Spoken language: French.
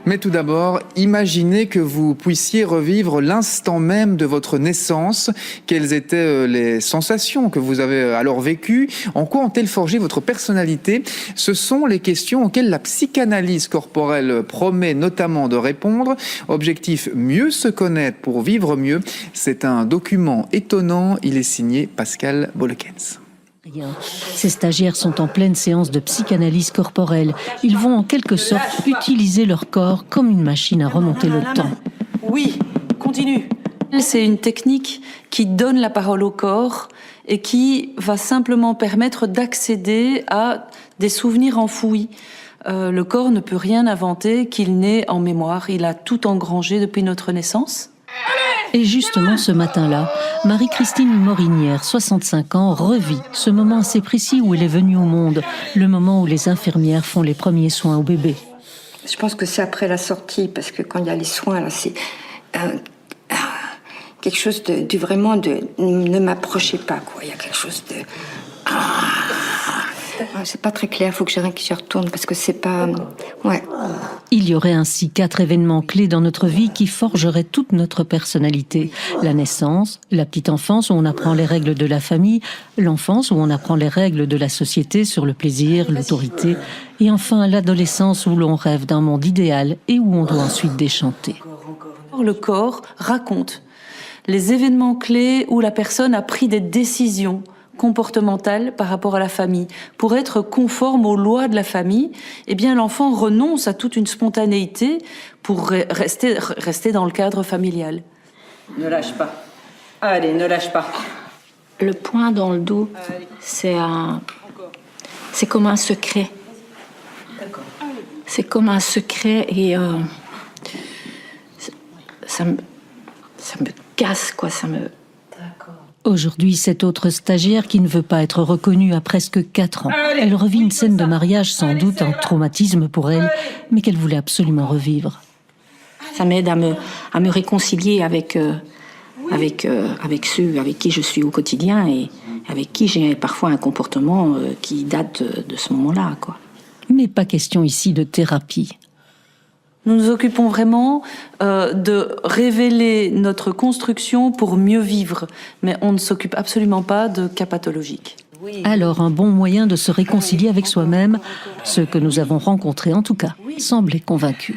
Mais tout d'abord, imaginez que vous puissiez revivre l'instant même de votre naissance. Quelles étaient les sensations que vous avez alors vécues? En quoi ont-elles forgé votre personnalité? Ce sont les questions auxquelles la psychanalyse corporelle promet notamment de répondre. Objectif, mieux se connaître pour vivre mieux. C'est un document étonnant. Il est signé Pascal Bolekens. Ces stagiaires sont en pleine séance de psychanalyse corporelle. Ils vont en quelque sorte utiliser leur corps comme une machine à remonter le temps. Oui, continue. C'est une technique qui donne la parole au corps et qui va simplement permettre d'accéder à des souvenirs enfouis. Le corps ne peut rien inventer qu'il n'ait en mémoire. Il a tout engrangé depuis notre naissance. Et justement, ce matin-là, Marie-Christine Morinière, 65 ans, revit ce moment assez précis où elle est venue au monde, le moment où les infirmières font les premiers soins au bébé. Je pense que c'est après la sortie, parce que quand il y a les soins, là, c'est quelque chose de vraiment de... Ne m'approchez pas, quoi. Il y a quelque chose de... c'est pas très clair, il faut que j'y retourne, parce que c'est pas... Ouais. Il y aurait ainsi 4 événements clés dans notre vie qui forgeraient toute notre personnalité. La naissance, la petite enfance où on apprend les règles de la famille, l'enfance où on apprend les règles de la société sur le plaisir, l'autorité, et enfin l'adolescence où l'on rêve d'un monde idéal et où on doit ensuite déchanter. Le corps raconte les événements clés où la personne a pris des décisions comportementale par rapport à la famille. Pour être conforme aux lois de la famille, eh bien l'enfant renonce à toute une spontanéité pour rester dans le cadre familial. Ne lâche pas. Allez, ne lâche pas. Le point dans le dos, c'est comme un secret. D'accord. C'est comme un secret et ça me casse, quoi, ça me... Aujourd'hui, cette autre stagiaire qui ne veut pas être reconnue a presque 4 ans. Elle revit une scène de mariage, sans doute un traumatisme pour elle, mais qu'elle voulait absolument revivre. Ça m'aide à me réconcilier avec ceux avec qui je suis au quotidien et avec qui j'ai parfois un comportement qui date de ce moment-là, quoi. Mais pas question ici de thérapie. Nous nous occupons vraiment de révéler notre construction pour mieux vivre, mais on ne s'occupe absolument pas de cas pathologiques. Alors, un bon moyen de se réconcilier avec soi-même, ceux que nous avons rencontrés en tout cas, semblaient convaincus.